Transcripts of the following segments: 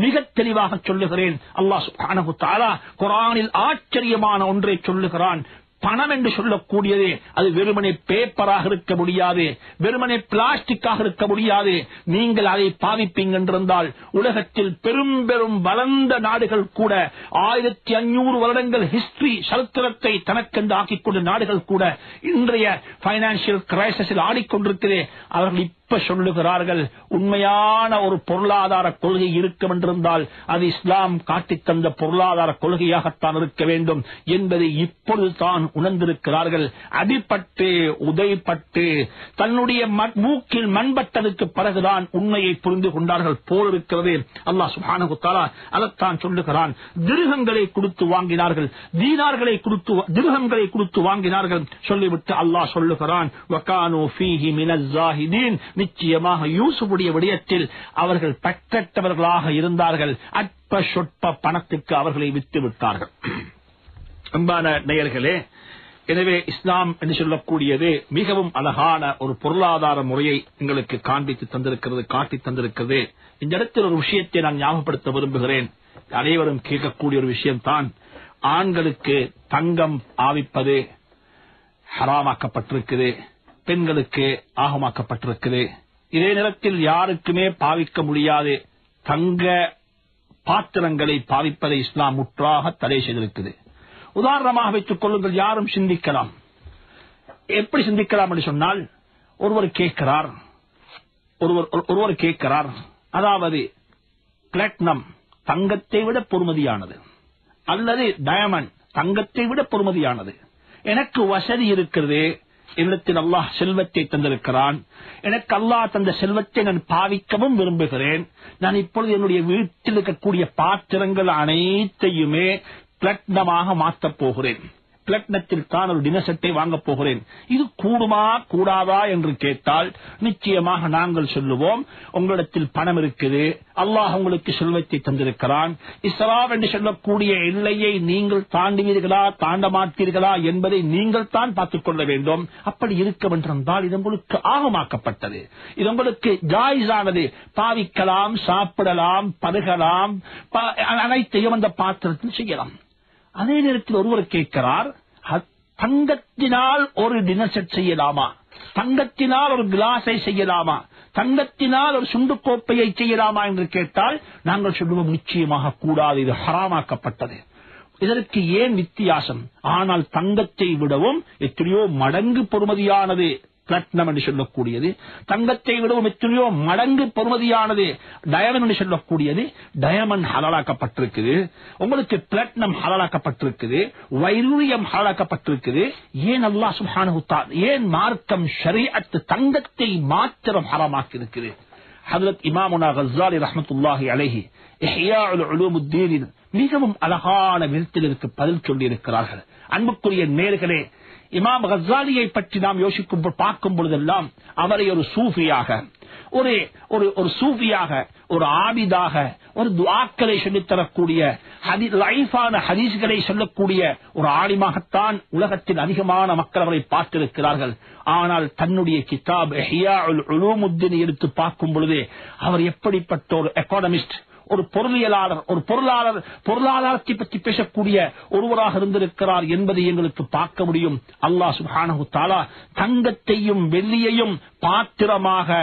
மிக தெளிவாக சொல்லுகிறேன். அல்லாஹ் சுப்ஹானஹு வ தஆலா குர்ஆனில் ஆச்சரியமான ஒன்றை சொல்லுகிறான். பணம் என்று சொல்லக்கூடியது அது வெறுமனே பேப்பராக இருக்க முடியாது, வெறுமனே பிளாஸ்டிக்காக இருக்க முடியாது. நீங்கள் அதை பாவிப்பீங்க என்றிருந்தால் உலகத்தில் பெரும் பெரும் வளர்ந்த நாடுகள் கூட 1500 வருடங்கள் ஹிஸ்டரி சரித்திரத்தை தனக்கென்று ஆக்கிக் கொண்ட நாடுகள் கூட இன்றைய பைனான்சியல் கிரைசிஸில் ஆடிக்கொண்டிருக்கிறே அவர்கள் இப்ப சொல்லுகிறார்கள் உண்மையான ஒரு பொருளாதார கொள்கை இருக்கும் என்றிருந்தால் அது இஸ்லாம் காட்டித் தந்த பொருளாதார கொள்கையாகத்தான் இருக்க வேண்டும் என்பதை இப்பொழுதுதான் உணர்ந்திருக்கிறார்கள். அடிபட்டு உதைப்பட்டு தன்னுடைய மூக்கில் மண்பட்டதுக்கு பிறகுதான் உண்மையை புரிந்து கொண்டார்கள் போல் இருக்கிறது. அல்லாஹ் சுப்ஹானஹு வ தஆலா அதைத்தான் சொல்லுகிறான். திர்ஹங்களை கொடுத்து வாங்கினார்கள், தீனார்களை கொடுத்து திர்ஹங்களை கொடுத்து வாங்கினார்கள் சொல்லிவிட்டு அல்லாஹ் சொல்லுகிறான் வகானூ ஃபீஹி மினஸ் ஸாஹிதீன், நிச்சயமாக யூசுஃபுடைய விடயத்தில் அவர்கள் பற்றற்றவர்களாக இருந்தார்கள். அற்ப சொற்ப பணத்துக்கு அவர்களை விட்டு விட்டார்கள். அன்பான நேயர்களே, எனவே இஸ்லாம் என்று சொல்லக்கூடியது மிகவும் அழகான ஒரு பொருளாதார முறையை எங்களுக்கு காண்பித்து தந்திருக்கிறது, காட்டி தந்திருக்கிறது. இந்த இடத்தில் ஒரு விஷயத்தை நான் ஞாபகப்படுத்த விரும்புகிறேன். அனைவரும் கேட்கக்கூடிய ஒரு விஷயம்தான், ஆண்களுக்கு தங்கம் ஆவிப்பது ஹராமாக்கப்பட்டிருக்குது, பெண்களுக்கு ஆகமாக்கப்பட்டிருக்குது. இதே நேரத்தில் யாருக்குமே பாவிக்க முடியாது தங்க பாத்திரங்களை பாவிப்பதை இஸ்லாம் முற்றாக தடை செய்திருக்குது. உதாரணமாக வைத்துக் கொள்ளுங்கள், யாரும் சிந்திக்கலாம். எப்படி சிந்திக்கலாம் என்று சொன்னால், ஒருவர் கேட்கிறார், அதாவது பிளாட்டினம் தங்கத்தை விட பொறுமதியானது அல்லது டயமண்ட் தங்கத்தை விட பொறுமதியானது, எனக்கு வசதி இருக்கிறது, என்னிடத்தில் அல்லாஹ் செல்வத்தை தந்திருக்கிறான், எனக்கு அல்லாஹ் தந்த செல்வத்தை நான் பாவிக்கவும் விரும்புகிறேன், நான் இப்பொழுது என்னுடைய வீட்டில் இருக்கக்கூடிய பாத்திரங்கள் அனைத்தையுமே பிளாட்டினமாக மாற்றப் போகிறேன், பிளாட்டினத்தில் தான் ஒரு டின்னர் செட்டை வாங்கப் போகிறேன், இது கூடுமா கூடாதா என்று கேட்டால் நிச்சயமாக நாங்கள் சொல்லுவோம், உங்களிடத்தில் பணம் இருக்குது, அல்லாஹ் உங்களுக்கு செல்வத்தை தந்திருக்கிறான், இஸ்ராப் என்று சொல்லக்கூடிய எல்லையை நீங்கள் தாண்டுவீர்களா தாண்ட மாட்டீர்களா என்பதை நீங்கள் தான் பார்த்துக் கொள்ள வேண்டும். அப்படி இருக்க வென்றால் இது உங்களுக்கு ஆகமாக்கப்பட்டது, இது உங்களுக்கு ஜாயிஸானது, பாவிக்கலாம், சாப்பிடலாம், பருகலாம், அனைத்தையும் அந்த பாத்திரத்தில் செய்யலாம். அதே நேரத்தில் ஒருவர் கேட்கிறார், தங்கத்தினால் ஒரு டின்னர் செட் செய்யலாமா, தங்கத்தினால் ஒரு கிளாஸை செய்யலாமா, தங்கத்தினால் ஒரு சுண்டு கோப்பையை செய்யலாமா என்று கேட்டால் நாங்கள் சொல்லுவோம் நிச்சயமாக கூடாது, இது ஹராமாக்கப்பட்டது. இதற்கு ஏன் வித்தியாசம்? ஆனால் தங்கத்தை விடவும் எத்தனையோ மடங்கு பொறுமதியானது பிளாட்டினம் என்று சொல்லக்கூடியது, தங்கத்தை விடவும் எத்தனையோ மடங்கு பொறுமதியானது டயமண்ட் என்று சொல்லக்கூடியது. டயமண்ட் ஹலாலாக்கப்பட்டிருக்குது, உங்களுக்கு பிளாட்டினம் ஹலாலாக்கப்பட்டிருக்குது, வைரூரியம் ஹலாலாக்கப்பட்டிருக்குது. ஏன் அல்லாஹ் சுப்ஹானஹு வ தஆலா, ஏன் மார்க்கம் ஷரீஅத் தங்கத்தை மாத்திரம் ஹராமாக்கி இருக்குது? ஹஜ்ரத் இமாமுனா கஸ்ஸாலி ரஹ்மத்துல்லாஹி அலைஹி இஹ்யாஉல் உலூமுத்தீன் மிகவும் அழகான விதத்தில் இதற்கு பதில் சொல்லி இருக்கிறார்கள். அன்புக்குரிய நேயர்களே, இமாம் கஸ்ஸாலியை பற்றி நாம் யோசிக்கும் பார்க்கும் பொழுதெல்லாம் அவரை ஒரு சூஃபியாக, ஒரு சூஃபியாக, ஒரு ஆபிதாக, ஒரு துஆக்களை சொல்லித்தரக்கூடிய லைஃபான ஹதீஸ்களை சொல்லக்கூடிய ஒரு ஆலிமாகத்தான் உலகத்தில் அதிகமான மக்கள் அவரை பார்த்திருக்கிறார்கள். ஆனால் தன்னுடைய கிதாப் இஹ்யாஉல் உலூமுத்தீன் எடுத்து பார்க்கும் பொழுது அவர் எப்படிப்பட்ட ஒரு எக்கானமிஸ்ட், ஒரு பொருளியலாளர், ஒரு பொருளாதாரத்தை பற்றி பேசக்கூடிய ஒருவராக இருந்திருக்கிறார் என்பதை எங்களுக்கு பார்க்க முடியும். அல்லாஹ் சுப்ஹானஹு வ தஆலா தங்கத்தையும் வெள்ளியையும் பாத்திரமாக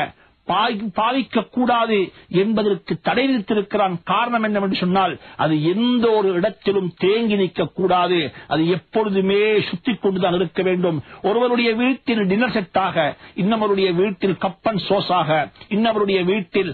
பாவிக்க கூடாது என்பதற்கு தடை விதித்திருக்கிறான். காரணம் என்னவென்று சொன்னால், அது எந்த ஒரு இடத்திலும் தேங்கி நிற்க கூடாது, அது எப்பொழுதுமே சுத்தி கொண்டுதான் இருக்க வேண்டும். ஒருவருடைய வீட்டில் டின்னர் செட்டாக, இன்னவருடைய வீட்டில் கப்பன் சோஸாக, இன்னவருடைய வீட்டில்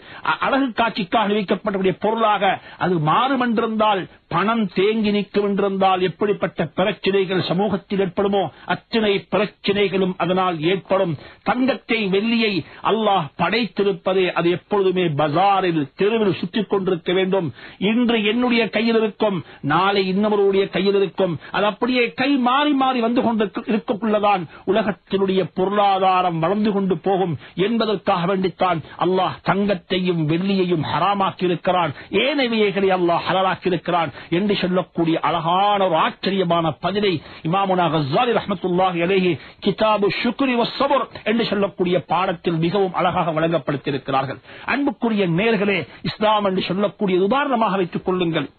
அழகு காட்சிக்காக வைக்கப்பட்ட பொருளாக அது மாறும் என்றிருந்தால், பணம் தேங்கி நிற்கும் என்றிருந்தால் எப்படிப்பட்ட பிரச்சனைகள் சமூகத்தில் ஏற்படுமோ அத்தனை பிரச்சனைகளும் அதனால் ஏற்படும். தங்கத்தை வெள்ளியை அல்லாஹ் படைத்திருப்பது அது எப்பொழுதுமே பஜாரில் தெருவில் சுற்றிக் கொண்டிருக்க வேண்டும். இன்று என்னுடைய கையில் இருக்கும், நாளை இன்னொருடைய கையில் இருக்கும், அது அப்படியே கை மாறி மாறி வந்து கொண்டு இருக்கக்குள்ளதான் உலகத்தினுடைய பொருளாதாரம் வளர்ந்து கொண்டு போகும் என்பதற்காக வேண்டித்தான் அல்லாஹ் தங்கத்தையும் வெள்ளியையும் ஹராமாக்கி இருக்கிறான். ஏனையவைகளை அல்லாஹ் ஹலாலாக்கி இருக்கிறான். என்று சொல்லக்கூடிய அழகான ஒரு ஆச்சரியமான பதிலை இமாமுனா கஸ்ஸாலி ரஹ்மத்துல்லாஹி அலைஹி கிதாபு ஷுக்ரி வஸ்ஸப்ர் என்று சொல்லக்கூடிய பாடத்தில் மிகவும் அழகாக வழங்கப்படுத்தியிருக்கிறார்கள். அன்புக்குரிய நேயர்களே, இஸ்லாம் என்று சொல்லக்கூடிய உதாரணமாக வைத்துக் கொள்ளுங்கள்.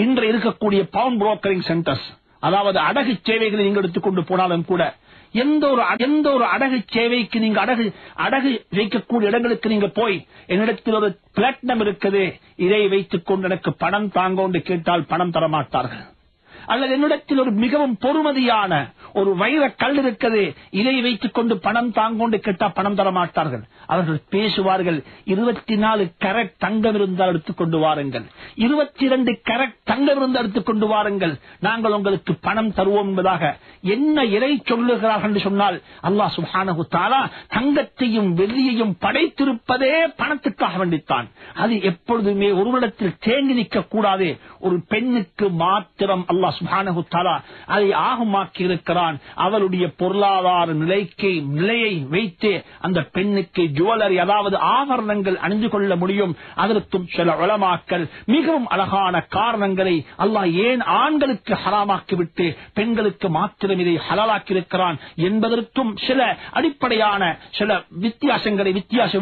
இன்று இருக்கக்கூடிய பவுண்ட் புரோக்கரிங் சென்டர்ஸ், அதாவது அடகு சேவைகளை நீங்கள் எடுத்துக்கொண்டு போனாலும் கூட எந்த ஒரு அடகு சேவைக்கு நீங்க அடகு வைக்கக்கூடிய இடங்களுக்கு நீங்க போய் என்னிடத்தில் ஒரு பிளாட்டினம் இருக்குது, இதை வைத்துக் கொண்டு எனக்கு பணம் தாங்க என்று கேட்டால் பணம் தரமாட்டார்கள். அல்லது என்னிடத்தில் ஒரு மிகவும் பொறுமதியான ஒரு வைர கல் இருக்குது, இதை வைத்துக் கொண்டு பணம் தாங்கொண்டு கேட்டால் பணம் தரமாட்டார்கள். அவர்கள் பேசுவார்கள், 24 கேரட் தங்கம் இருந்தால் எடுத்துக்கொண்டு வாருங்கள், 22 கேரட் தங்கம் இருந்தால் எடுத்துக்கொண்டு வாருங்கள், நாங்கள் உங்களுக்கு பணம் தருவோம் என்பதாக என்ன இறை சொல்லுகிறார்கள் என்று சொன்னால், அல்லாஹ் சுப்ஹானஹு தஆலா தங்கத்தையும் வெள்ளியையும் படைத்திருப்பதே பணத்துக்காக வேண்டித்தான். அது எப்பொழுதுமே ஒருவரிடத்தில் தேங்கி நிற்க கூடாது. ஒரு பெண்ணுக்கு மாத்திரம் அல்லாஹ் சுப்ஹானஹு தஆலா அதை ஆகமாக்கி இருக்கிறான். அவளுடைய பொருளாதார நிலையை வைத்து அந்த பெண்ணுக்கு ஜுவல்லரி, அதாவது ஆபரணங்கள் அணிந்து கொள்ள முடியும். அதற்கும் சில உலமாக்கள் மிகவும் அழகான காரணங்களை அல்லாஹ் ஏன் ஆண்களுக்கு ஹராமாக்கிவிட்டு பெண்களுக்கு மாத்திரம் இதை ஹலாலாக்கி இருக்கிறான் என்பதற்கும் சில அடிப்படையான சில வித்தியாச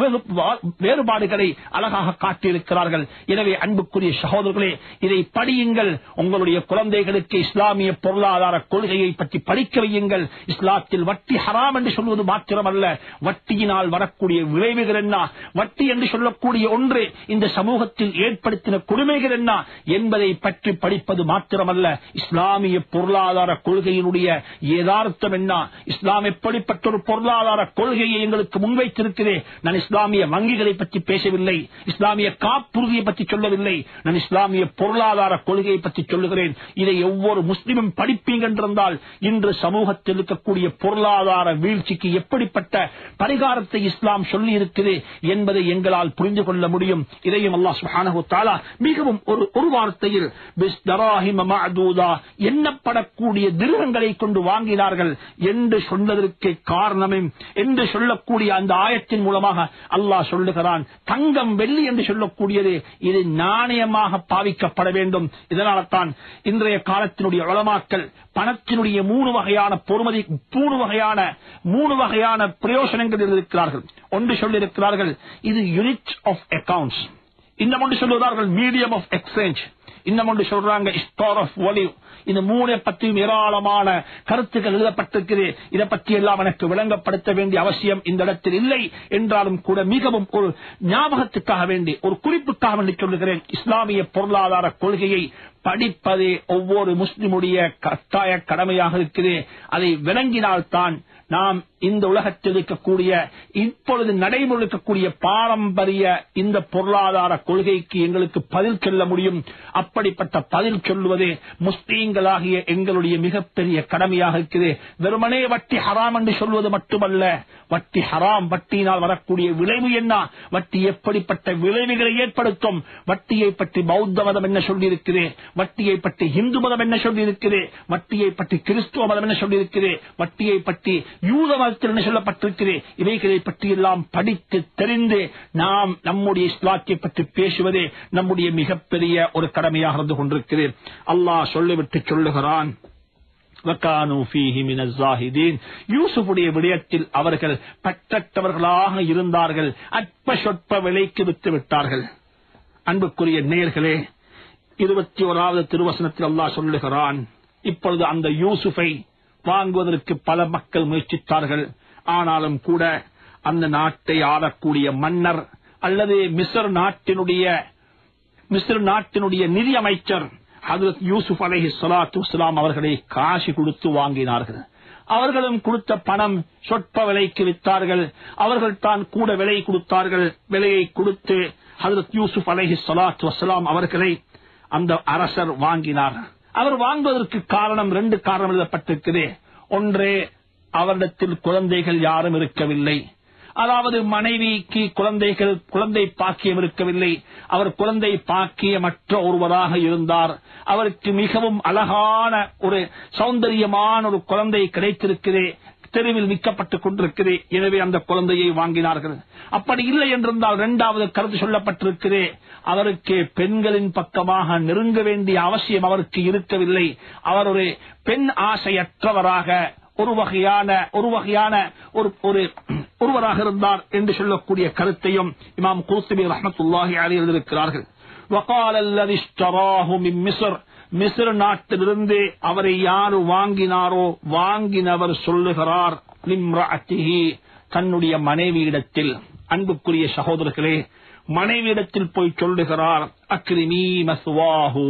வேறுபாடுகளை அழகாக காட்டியிருக்கிறார்கள். எனவே அன்புக்குரிய சகோதரர்களே, இதை படியுங்கள். உங்களுடைய குழந்தைகளுக்கு இஸ்லாமிய பொருளாதார கொள்கையை பற்றி படிக்க வையுங்கள். இஸ்லாத்தில் வட்டி ஹராம் என்று சொல்வது மாத்திரமல்ல, வட்டியினால் வரக்கூடிய விளைவுகள் என்ன, வட்டி என்று சொல்லக்கூடிய ஒன்று இந்த சமூகத்தில் ஏற்படுத்தின கொடுமைகள் என்ன என்பதை பற்றி படிப்பது மாத்திரமல்ல, இஸ்லாமிய பொருளாதார கொள்கையினுடைய யதார்த்தம் என்ன, இஸ்லாம் எப்படிப்பட்ட ஒரு பொருளாதார கொள்கையை எங்களுக்கு முன்வைத்திருக்கிறேன். நான் இஸ்லாமிய வங்கிகளை பற்றி பேசவில்லை, இஸ்லாமிய காப்புறுதியை பற்றி சொல்லவில்லை, நான் இஸ்லாமிய பொருளாதார கொள்கையை பற்றி சொல்லுகிறேன். இதை ஒவ்வொரு முஸ்லிமும் படிப்பீங்க என்றிருந்தால் இன்று சமூகத்தில் இருக்கக்கூடிய பொருளாதார வீழ்ச்சிக்கு எப்படிப்பட்ட பரிகாரத்தை இஸ்லாம் சொல்லி இருக்கிறது என்பதை எங்களால் புரிந்து கொள்ள முடியும். இதையும் அல்லாஹ் சுப்ஹானஹு தஆலா மிகவும் ஒரு வார்த்தையில் பிஸ்தராஹிம மஅதூதா, எண்ணப்படக்கூடிய திர்ஹங்களை கொண்டு வாங்கினார்கள் என்று சொன்னதற்கு காரணமும் என்று சொல்லக்கூடிய அந்த ஆயத்தின் மூலமாக அல்லாஹ் சொல்லுகிறான், தங்கம் வெள்ளி என்று சொல்லக்கூடியது இது நாணயமாக பாவிக்கப்பட வேண்டும். இதனால தான் இன்றைய காலத்தினுடைய உலமாக்கள் பணத்தினுடைய 3 வகையான பொறுமதி, 3 வகையான பிரயோசனங்கள் இருக்கிறார்கள். ஒன்று சொல்லியிருக்கிறார்கள், இது யூனிட் ஆஃப் அக்கவுண்ட்ஸ். இன்னும் ஒன்று சொல்லுகிறார்கள் மீடியம் ஆஃப் எக்ஸ்சேஞ்ச். இன்னும் ஒன்று சொல்றாங்க ஸ்டோர் ஆஃப் வேல்யூ. இந்த 3 பற்றியும் ஏராளமான கருத்துக்கள் எழுதப்பட்டிருக்கிறது. இதை பற்றி எல்லாம் எனக்கு விளங்கப்படுத்த வேண்டிய அவசியம் இந்த இடத்தில் இல்லை என்றாலும் கூட மிகவும் ஒரு ஞாபகத்துக்காக வேண்டி, ஒரு குறிப்புக்காக வேண்டி சொல்லுகிறேன். இஸ்லாமிய பொருளாதார கொள்கையை படிப்பதே ஒவ்வொரு முஸ்லிமுடைய கட்டாய கடமையாக இருக்குது. அதை விளங்கினால்தான் நாம் இந்த உலகத்தில் இருக்கக்கூடிய இப்பொழுது நடைமுறை இருக்கக்கூடிய பாரம்பரிய இந்த பொருளாதார கொள்கைக்கு எங்களுக்கு பதில் சொல்ல முடியும். அப்படிப்பட்ட பதில் சொல்லுவது முஸ்லீம்களாகிய எங்களுடைய மிகப்பெரிய கடமையாக இருக்குது. வெறுமனே வட்டி ஹராம் என்று சொல்வது மட்டுமல்ல, வட்டி ஹராம், வட்டியினால் வரக்கூடிய விளைவு என்ன, வட்டி எப்படிப்பட்ட விளைவுகளை ஏற்படுத்தும், வட்டியை பற்றி பௌத்த மதம் என்ன சொல்லி இருக்கிறேன், வட்டியை பற்றி இந்து மதம் என்ன சொல்லி இருக்கிறேன், வட்டியை பற்றி கிறிஸ்துவ மதம் என்ன சொல்லி இருக்கிறேன், வட்டியை பற்றி யூத மதத்தில் என்ன சொல்லப்பட்டிருக்கிறேன், இவைகளை பற்றி எல்லாம் படித்து தெரிந்து நாம் நம்முடைய இஸ்லாத்தை பற்றி பேசுவதே நம்முடைய மிகப்பெரிய ஒரு கடமையாக இருந்து கொண்டிருக்கிறேன். அல்லாஹ் சொல்லிவிட்டு சொல்லுகிறான், யூசுஃபுடைய விடயத்தில் அவர்கள் பற்றற்றவர்களாக இருந்தார்கள், அற்ப சொற்ப விலைக்கு வித்து விட்டார்கள். அன்புக்குரிய நேயர்களே, 21வது திருவசனத்தில் அல்லாஹ் சொல்லுகிறான், இப்பொழுது அந்த யூசுஃபை வாங்குவதற்கு பல மக்கள் முயற்சித்தார்கள். ஆனாலும் கூட அந்த நாட்டை ஆளக்கூடிய மன்னர் அல்லது மிஸ்ர் நாட்டினுடைய நிதி அமைச்சர் ஹஜ்ரத் யூசுப் அலைஹிஸ்ஸலாத்து வஸ்ஸலாம் அவர்களை காசு கொடுத்து வாங்கினார்கள். அவர்களும் கொடுத்த பணம் சொற்ப விலைக்கு வித்தார்கள். அவர்கள் தான் கூட விலை கொடுத்தார்கள். விலையை கொடுத்து ஹஜ்ரத் யூசுப் அலைஹிஸ்ஸலாத்து வஸ்ஸலாம் அவர்களை அந்த அரசர் வாங்கினார். அவர் வாங்குவதற்கு காரணம் 2 காரணம் எழுதப்பட்டிருக்கிறது. ஒன்றே, அவரிடத்தில் குழந்தைகள் யாரும் இருக்கவில்லை. அதாவது மனைவிக்கு குழந்தை பாக்கியம் இருக்கவில்லை. அவர் குழந்தை பாக்கியமற்ற ஒருவராக இருந்தார். அவருக்கு மிகவும் அழகான ஒரு சௌந்தரியமான ஒரு குழந்தை கிடைத்திருக்கிறே, தெருவில் விற்கப்பட்டுக் கொண்டிருக்கிறே, எனவே அந்த குழந்தையை வாங்கினார்கள். அப்படி இல்லை என்றிருந்தால் இரண்டாவது கருத்து சொல்லப்பட்டிருக்கிறே, அவருக்கு பெண்களின் பக்கமாக நெருங்க வேண்டிய அவசியம் அவருக்கு இருக்கவில்லை. அவர் ஒரு பெண் ஆசையற்றவராக ஒருவராக இருந்தார் என்று சொல்லக்கூடிய கருத்தையும் இமாம் குர்துபி ரஹ்மத்துல்லாஹி அலைஹி எழுதியிருக்கிறார்கள். وقال الذي اشتراه من مصر, மிஸ்ர் நாட்டிலிருந்து அவரை யாரு வாங்கினாரோ வாங்கினவர் சொல்லுகிறார், லிம்ரஅத்திஹி, தன்னுடைய மனைவியிடத்தில். அன்புக்குரிய சகோதரர்களே, மனைவியிடத்தில் போய் சொல்லுகிறார், அக்ரிமீ மஸ்வாஹு,